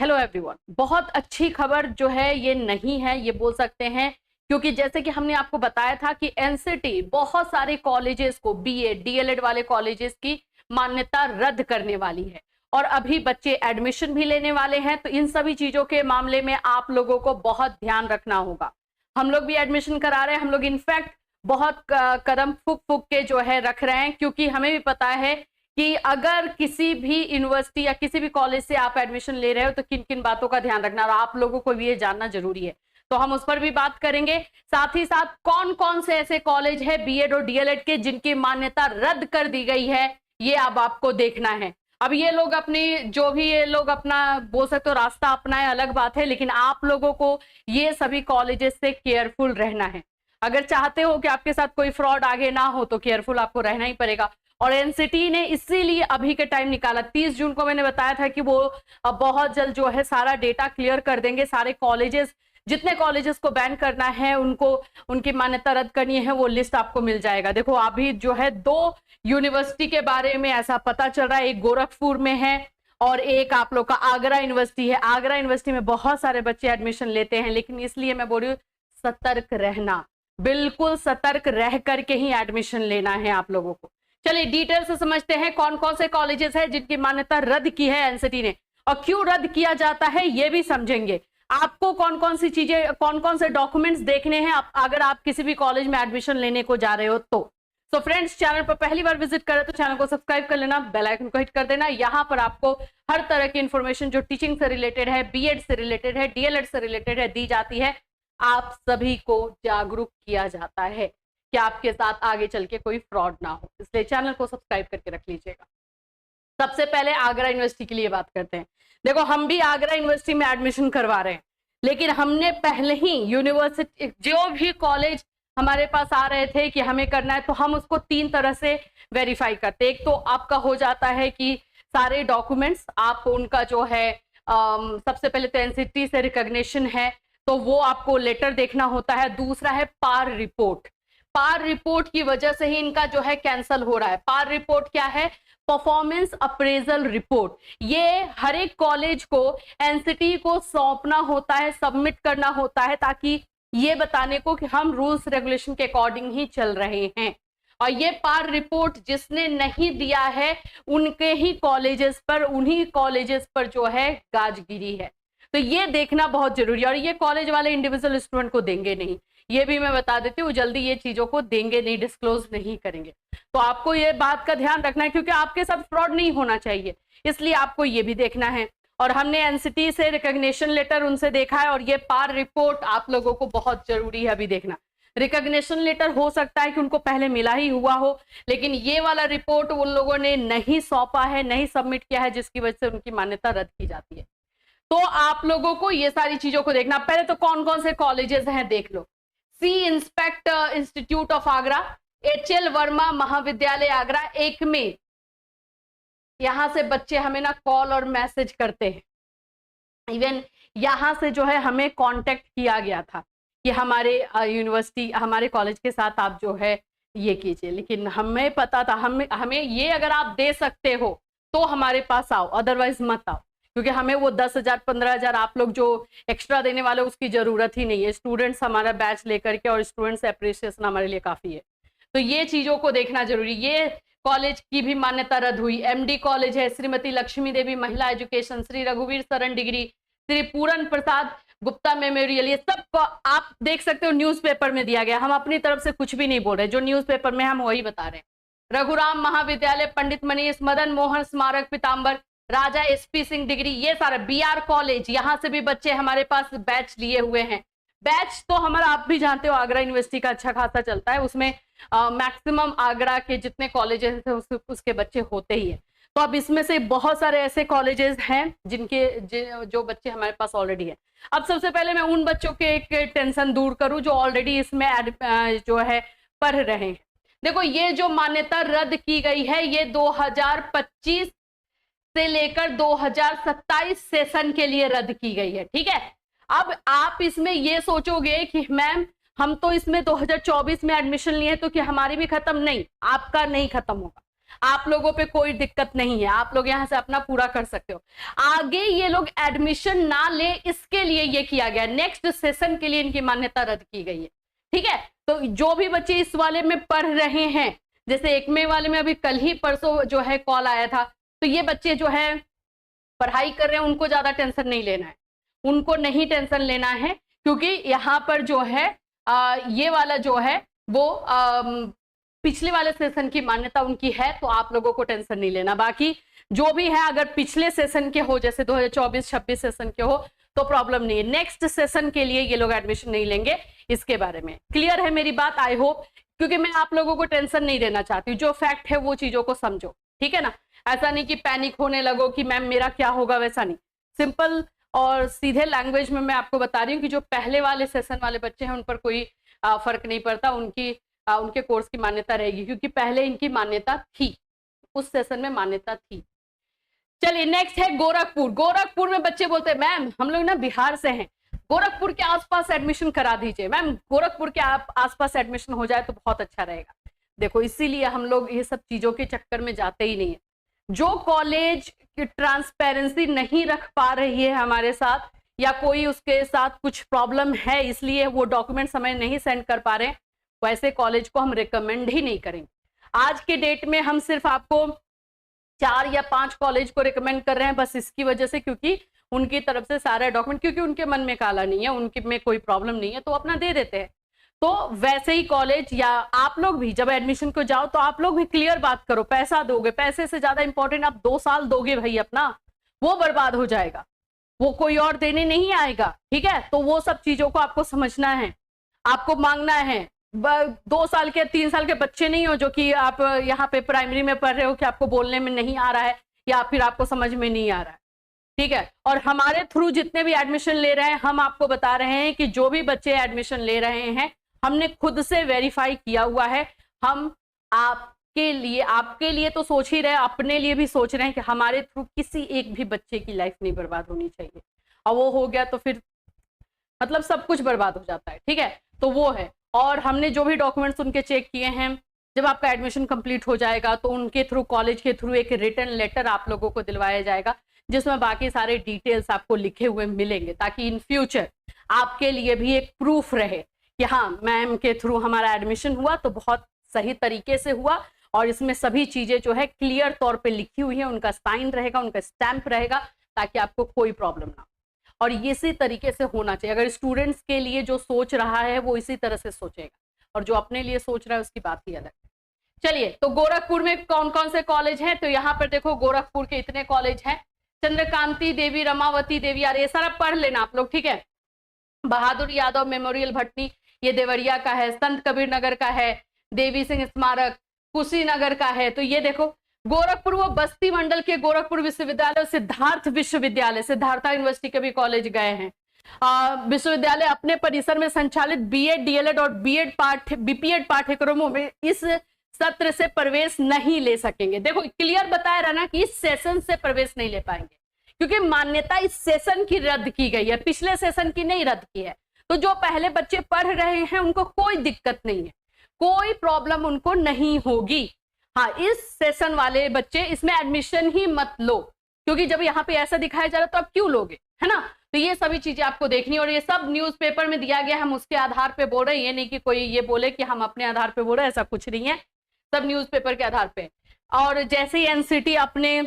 Hello everyone, बहुत अच्छी खबर जो है ये नहीं है, ये बोल सकते हैं, क्योंकि जैसे कि हमने आपको बताया था कि एनसीटी बहुत सारे कॉलेजेस को बीए डीएलएड वाले कॉलेजेस की मान्यता रद्द करने वाली है और अभी बच्चे एडमिशन भी लेने वाले हैं। तो इन सभी चीजों के मामले में आप लोगों को बहुत ध्यान रखना होगा। हम लोग भी एडमिशन करा रहे हैं, हम लोग इनफैक्ट बहुत कदम फूक फूक के जो है रख रहे हैं, क्योंकि हमें भी पता है कि अगर किसी भी यूनिवर्सिटी या किसी भी कॉलेज से आप एडमिशन ले रहे हो तो किन किन बातों का ध्यान रखना, और आप लोगों को भी ये जानना जरूरी है। तो हम उस पर भी बात करेंगे। साथ ही साथ कौन कौन से ऐसे कॉलेज है बीएड और डीएलएड के जिनकी मान्यता रद्द कर दी गई है, ये अब आपको देखना है। अब ये लोग अपनी जो भी ये लोग अपना बोल सकते हो रास्ता अपनाए, अलग बात है, लेकिन आप लोगों को ये सभी कॉलेजेस से केयरफुल रहना है। अगर चाहते हो कि आपके साथ कोई फ्रॉड आगे ना हो तो केयरफुल आपको रहना ही पड़ेगा। और एनसीटी ने इसीलिए अभी के टाइम निकाला, 30 जून को मैंने बताया था कि वो अब बहुत जल्द जो है सारा डेटा क्लियर कर देंगे। सारे कॉलेजेस, जितने कॉलेजेस को बैन करना है, उनको उनकी मान्यता रद्द करनी है, वो लिस्ट आपको मिल जाएगा। देखो अभी जो है 2 यूनिवर्सिटी के बारे में ऐसा पता चल रहा है, एक गोरखपुर में है और एक आप लोग का आगरा यूनिवर्सिटी है। आगरा यूनिवर्सिटी में बहुत सारे बच्चे एडमिशन लेते हैं, लेकिन इसलिए मैं बोल रही हूँ सतर्क रहना, बिल्कुल सतर्क रह करके ही एडमिशन लेना है आप लोगों को। चलिए डिटेल से समझते हैं कौन कौन से कॉलेजेस हैं जिनकी मान्यता रद्द की है एनसीटी ने, और क्यों रद्द किया जाता है ये भी समझेंगे। आपको कौन कौन सी चीजें, कौन कौन से डॉक्यूमेंट्स देखने हैं अगर आप किसी भी कॉलेज में एडमिशन लेने को जा रहे हो तो फ्रेंड्स, चैनल पर पहली बार विजिट करें तो चैनल को सब्सक्राइब कर लेना, बेल आइकन को हिट कर देना। यहाँ पर आपको हर तरह की इंफॉर्मेशन जो टीचिंग से रिलेटेड है, बीएड से रिलेटेड है, डीएलएड से रिलेटेड है, दी जाती है। आप सभी को जागरूक किया जाता है कि आपके साथ आगे चल के कोई फ्रॉड ना हो, इसलिए चैनल को सब्सक्राइब करके रख लीजिएगा। सबसे पहले आगरा यूनिवर्सिटी के लिए बात करते हैं। देखो हम भी आगरा यूनिवर्सिटी में एडमिशन करवा रहे हैं, लेकिन हमने पहले ही यूनिवर्सिटी जो भी कॉलेज हमारे पास आ रहे थे कि हमें करना है, तो हम उसको 3 तरह से वेरीफाई करते हैं। एक तो आपका हो जाता है कि सारे डॉक्यूमेंट्स आप उनका जो है सबसे पहले तो एनसीटी से रिकॉग्निशन है, तो वो आपको लेटर देखना होता है। दूसरा है पार रिपोर्ट। पार रिपोर्ट की वजह से ही इनका जो है कैंसल हो रहा है। पार रिपोर्ट क्या है? Performance appraisal report. ये हर एक कॉलेज को एनसीटी को सौंपना होता है, सबमिट करना होता है, ताकि ये बताने को कि हम रूल्स रेगुलेशन के अकॉर्डिंग ही चल रहे हैं। और ये पार रिपोर्ट जिसने नहीं दिया है उनके ही कॉलेजेस पर, उन्हीं कॉलेजेस पर जो है गाजगिरी है। तो ये देखना बहुत जरूरी है, और ये कॉलेज वाले इंडिविजुअल स्टूडेंट को देंगे नहीं, ये भी मैं बता देती हूँ, जल्दी ये चीजों को देंगे नहीं, डिस्क्लोज नहीं करेंगे। तो आपको ये बात का ध्यान रखना है, क्योंकि आपके साथ फ्रॉड नहीं होना चाहिए, इसलिए आपको ये भी देखना है। और हमने एनसीटी से रिकॉग्निशन लेटर उनसे देखा है, और ये पार रिपोर्ट आप लोगों को बहुत जरूरी है अभी देखना। रिकॉग्निशन लेटर हो सकता है कि उनको पहले मिला ही हुआ हो, लेकिन ये वाला रिपोर्ट उन लोगों ने नहीं सौंपा है, नहीं सबमिट किया है, जिसकी वजह से उनकी मान्यता रद्द की जाती है। तो आप लोगों को ये सारी चीजों को देखना। पहले तो कौन कौन से कॉलेजेस हैं देख लो। सी इंस्पेक्ट institute of Agra, HL Verma महाविद्यालय आगरा, एक में यहां से बच्चे हमें ना कॉल और मैसेज करते हैं। इवन यहां से जो है हमें कांटेक्ट किया गया था कि हमारे यूनिवर्सिटी, हमारे कॉलेज के साथ आप जो है ये कीजिए, लेकिन हमें पता था हमें ये अगर आप दे सकते हो तो हमारे पास आओ, अदरवाइज मत आओ, क्योंकि हमें वो 10,000 15,000 आप लोग जो एक्स्ट्रा देने वाले उसकी जरूरत ही नहीं है। स्टूडेंट्स हमारा बैच लेकर के, और स्टूडेंट्स एप्रिसिएशन हमारे लिए काफी है। तो ये चीजों को देखना जरूरी। ये कॉलेज की भी मान्यता रद्द हुई। एमडी कॉलेज है, श्रीमती लक्ष्मी देवी महिला एजुकेशन, श्री रघुवीर शरण डिग्री, श्री पूरन प्रसाद गुप्ता मेमोरियल, ये सब आप देख सकते हो न्यूज़पेपर में दिया गया। हम अपनी तरफ से कुछ भी नहीं बोल रहे, जो न्यूज़पेपर में हम वही बता रहे हैं। रघुराम महाविद्यालय, पंडित मनीष मदन मोहन स्मारक पीताम्बर, राजा एसपी सिंह डिग्री, ये सारा बीआर कॉलेज, यहां से भी बच्चे हमारे पास बैच लिए हुए हैं। बैच तो हमारा आप भी जानते हो आगरा यूनिवर्सिटी का अच्छा खासा चलता है, उसमें मैक्सिमम आगरा के जितने कॉलेजेस हैं उसके बच्चे होते ही है। तो अब इसमें से बहुत सारे ऐसे कॉलेजेस हैं जो बच्चे हमारे पास ऑलरेडी है। अब सबसे पहले मैं उन बच्चों के एक टेंशन दूर करूं जो ऑलरेडी इसमें जो है पढ़ रहे हैं। देखो ये जो मान्यता रद्द की गई है, ये 2025 से लेकर 2027 सेशन के लिए रद्द की गई है, ठीक है। अब आप इसमें ये सोचोगे कि मैम हम तो इसमें 2024 में एडमिशन लिए तो कि हमारी भी खत्म, नहीं, आपका नहीं खत्म होगा। आप लोगों पे कोई दिक्कत नहीं है, आप लोग यहाँ से अपना पूरा कर सकते हो। आगे ये लोग एडमिशन ना ले इसके लिए ये किया गया, नेक्स्ट सेशन के लिए इनकी मान्यता रद्द की गई है, ठीक है। तो जो भी बच्चे इस वाले में पढ़ रहे हैं, जैसे एकमे वाले में अभी कल ही परसों जो है कॉल आया था, तो ये बच्चे जो है पढ़ाई कर रहे हैं उनको ज्यादा टेंशन नहीं लेना है, उनको नहीं टेंशन लेना है, क्योंकि यहाँ पर जो है ये वाला जो है वो पिछले वाले सेशन की मान्यता उनकी है, तो आप लोगों को टेंशन नहीं लेना। बाकी जो भी है अगर पिछले सेशन के हो, जैसे 2024-26 सेशन के हो, तो प्रॉब्लम नहीं है। नेक्स्ट सेशन के लिए ये लोग एडमिशन नहीं लेंगे, इसके बारे में क्लियर है मेरी बात, आई होप, क्योंकि मैं आप लोगों को टेंशन नहीं देना चाहती हूँ। जो फैक्ट है वो चीजों को समझो, ठीक है ना। ऐसा नहीं कि पैनिक होने लगो कि मैम मेरा क्या होगा, वैसा नहीं। सिंपल और सीधे लैंग्वेज में मैं आपको बता रही हूँ कि जो पहले वाले सेशन वाले बच्चे हैं उन पर कोई फर्क नहीं पड़ता, उनके कोर्स की मान्यता रहेगी, क्योंकि पहले इनकी मान्यता थी, उस सेशन में मान्यता थी। चलिए नेक्स्ट है गोरखपुर। गोरखपुर में बच्चे बोलते हैं मैम हम लोग ना बिहार से हैं, गोरखपुर के आसपास एडमिशन करा दीजिए। मैम गोरखपुर के आसपास एडमिशन हो जाए तो बहुत अच्छा रहेगा। देखो इसीलिए हम लोग ये सब चीजों के चक्कर में जाते ही नहीं है। जो कॉलेज की ट्रांसपेरेंसी नहीं रख पा रही है हमारे साथ, या कोई उसके साथ कुछ प्रॉब्लम है इसलिए वो डॉक्यूमेंट्स हमें नहीं सेंड कर पा रहे हैं, वैसे कॉलेज को हम रिकमेंड ही नहीं करेंगे। आज के डेट में हम सिर्फ आपको 4 या 5 कॉलेज को रिकमेंड कर रहे हैं, बस इसकी वजह से क्योंकि उनकी तरफ से सारा डॉक्यूमेंट, क्योंकि उनके मन में काला नहीं है, उनके में कोई प्रॉब्लम नहीं है, तो अपना दे देते हैं। तो वैसे ही कॉलेज या आप लोग भी जब एडमिशन को जाओ तो आप लोग भी क्लियर बात करो, पैसा दोगे, पैसे से ज्यादा इंपॉर्टेंट आप 2 साल दोगे भाई अपना, वो बर्बाद हो जाएगा, वो कोई और देने नहीं आएगा, ठीक है। तो वो सब चीजों को आपको समझना है, आपको मांगना है। 2 साल के 3 साल के बच्चे नहीं हो जो कि आप यहाँ पे प्राइमरी में पढ़ रहे हो कि आपको बोलने में नहीं आ रहा है या फिर आपको समझ में नहीं आ रहा है, ठीक है। और हमारे थ्रू जितने भी एडमिशन ले रहे हैं, हम आपको बता रहे हैं कि जो भी बच्चे एडमिशन ले रहे हैं हमने खुद से वेरीफाई किया हुआ है। हम आपके लिए तो सोच ही रहे, अपने लिए भी सोच रहे हैं कि हमारे थ्रू किसी एक भी बच्चे की लाइफ नहीं बर्बाद होनी चाहिए, और वो हो गया तो फिर मतलब सब कुछ बर्बाद हो जाता है, ठीक है। तो वो है, और हमने जो भी डॉक्यूमेंट्स उनके चेक किए हैं, जब आपका एडमिशन कंप्लीट हो जाएगा तो उनके थ्रू, कॉलेज के थ्रू एक रिटन लेटर आप लोगों को दिलवाया जाएगा, जिसमें बाकी सारे डिटेल्स आपको लिखे हुए मिलेंगे, ताकि इन फ्यूचर आपके लिए भी एक प्रूफ रहे कि हाँ मैम के थ्रू हमारा एडमिशन हुआ तो बहुत सही तरीके से हुआ, और इसमें सभी चीजें जो है क्लियर तौर पे लिखी हुई है, उनका साइन रहेगा, उनका स्टैंप रहेगा, ताकि आपको कोई प्रॉब्लम ना हो। और इसी तरीके से होना चाहिए। अगर स्टूडेंट्स के लिए जो सोच रहा है वो इसी तरह से सोचेगा, और जो अपने लिए सोच रहा है उसकी बात ही अलग है। चलिए, तो गोरखपुर में कौन कौन से कॉलेज हैं, तो यहाँ पर देखो गोरखपुर के इतने कॉलेज हैं, चंद्रकांति देवी, रमावती देवी, यार ये सारा पढ़ लेना आप लोग, ठीक है। बहादुर यादव मेमोरियल भटनी, ये देवरिया का है। संत कबीर नगर का है। देवी सिंह स्मारक कुशीनगर का है। तो ये देखो गोरखपुर, वो बस्ती मंडल के गोरखपुर विश्वविद्यालय, सिद्धार्थ विश्वविद्यालय, सिद्धार्था यूनिवर्सिटी के भी कॉलेज गए हैं। विश्वविद्यालय अपने परिसर में संचालित बीएड, डीएलएड और बीपीएड पाठ्यक्रमों में इस सत्र से प्रवेश नहीं ले सकेंगे। देखो क्लियर बताया रहा ना कि इस सेशन से प्रवेश नहीं ले पाएंगे, क्योंकि मान्यता इस सेशन की रद्द की गई है, पिछले सेशन की नहीं रद्द की है। तो जो पहले बच्चे पढ़ रहे हैं उनको कोई दिक्कत नहीं है, कोई प्रॉब्लम उनको नहीं होगी। हाँ, इस सेशन वाले बच्चे इसमें एडमिशन ही मत लो, क्योंकि जब यहाँ पे ऐसा दिखाया जा रहा है तो आप क्यों लोगे, है ना। तो ये सभी चीजें आपको देखनी, और ये सब न्यूज़पेपर में दिया गया, हम उसके आधार पे बोल रहे हैं, ये नहीं कि कोई ये बोले कि हम अपने आधार पे बोल रहे हैं, ऐसा कुछ नहीं है, सब न्यूज़पेपर के आधार पे। और जैसे ही एनसीटी अपने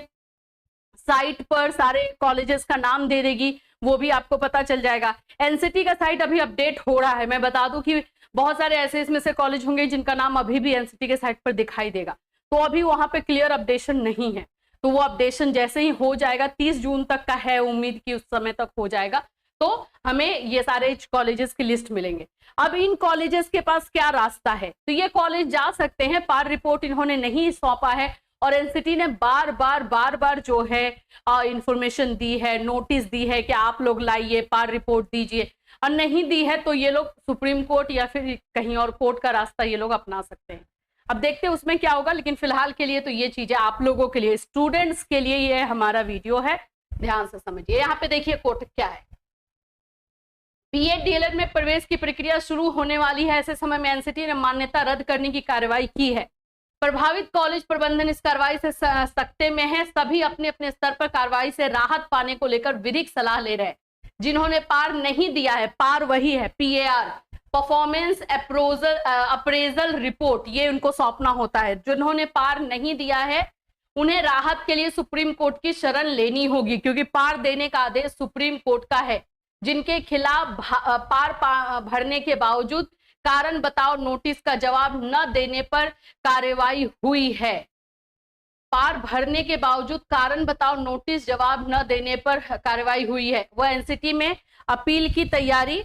साइट पर सारे कॉलेजेस का नाम दे देगी, वो भी आपको पता चल जाएगा। एनसीटी का साइट अभी अपडेट हो रहा है, मैं बता दूं कि बहुत सारे ऐसे इसमें से कॉलेज होंगे जिनका नाम अभी भी एनसीटी के साइट पर दिखाई देगा, तो अभी वहां पे क्लियर अपडेशन नहीं है। तो वो अपडेशन जैसे ही हो जाएगा, 30 जून तक का है उम्मीद कि उस समय तक हो जाएगा, तो हमें ये सारे कॉलेजेस की लिस्ट मिलेंगे। अब इन कॉलेजेस के पास क्या रास्ता है, तो ये कॉलेज जा सकते हैं, पार रिपोर्ट इन्होंने नहीं सौंपा है, और एनसीटी ने बार बार जो है इंफॉर्मेशन दी है, नोटिस दी है कि आप लोग लाइए, पार रिपोर्ट दीजिए, और नहीं दी है तो ये लोग सुप्रीम कोर्ट या फिर कहीं और कोर्ट का रास्ता ये लोग अपना सकते हैं। अब देखते हैं उसमें क्या होगा, लेकिन फिलहाल के लिए तो ये चीजें आप लोगों के लिए, स्टूडेंट्स के लिए ये हमारा वीडियो है, ध्यान से समझिए। यहाँ पे देखिए कोर्ट क्या है, बीएड डीएलएड में प्रवेश की प्रक्रिया शुरू होने वाली है, ऐसे समय में एनसीटी ने मान्यता रद्द करने की कार्रवाई की है। प्रभावित कॉलेज प्रबंधन इस कार्रवाई से सकते में है। सभी अपने अपने स्तर पर कार्रवाई से राहत पाने को लेकर विधिक सलाह ले रहे हैं। जिन्होंने पार नहीं दिया है, पार वही है PAR, परफॉर्मेंस अप्रेजल रिपोर्ट, ये उनको सौंपना होता है। जिन्होंने पार नहीं दिया है उन्हें राहत के लिए सुप्रीम कोर्ट की शरण लेनी होगी, क्योंकि पार देने का आदेश सुप्रीम कोर्ट का है। जिनके खिलाफ पार भरने के बावजूद कारण बताओ नोटिस का जवाब न देने पर कार्रवाई हुई है। पार भरने के बावजूद कारण बताओ नोटिस जवाब न देने पर कार्रवाई हुई है। वह एनसीटी में अपील की तैयारी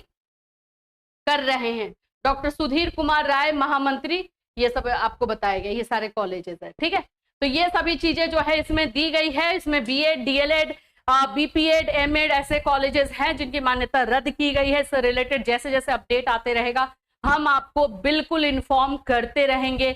कर रहे हैं। डॉक्टर सुधीर कुमार राय महामंत्री, ये सब आपको बताया गया, ये सारे कॉलेजेस है, ठीक है। तो ये सभी चीजें जो है इसमें दी गई है। इसमें BEd, DLEd, BPEd, MEd ऐसे कॉलेजेस हैं जिनकी मान्यता रद्द की गई है। इससे रिलेटेड जैसे जैसे अपडेट आते रहेगा हम आपको बिल्कुल इन्फॉर्म करते रहेंगे।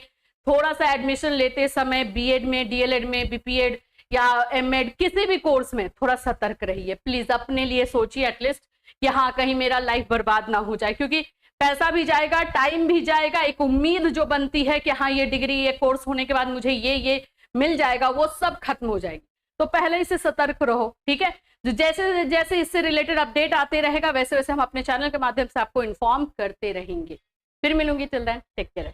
थोड़ा सा एडमिशन लेते समय BEd में, DLEd में, BPEd या MEd किसी भी कोर्स में थोड़ा सतर्क रहिए प्लीज। अपने लिए सोचिए एटलीस्ट कि हाँ कहीं मेरा लाइफ बर्बाद ना हो जाए, क्योंकि पैसा भी जाएगा, टाइम भी जाएगा, एक उम्मीद जो बनती है कि हाँ ये डिग्री, ये कोर्स होने के बाद मुझे ये मिल जाएगा, वो सब खत्म हो जाएगी। तो पहले इससे सतर्क रहो, ठीक है। जैसे जैसे इससे रिलेटेड अपडेट आते रहेगा वैसे वैसे हम अपने चैनल के माध्यम से आपको इन्फॉर्म करते रहेंगे। फिर मिलूंगी, टिल देन टेक केयर।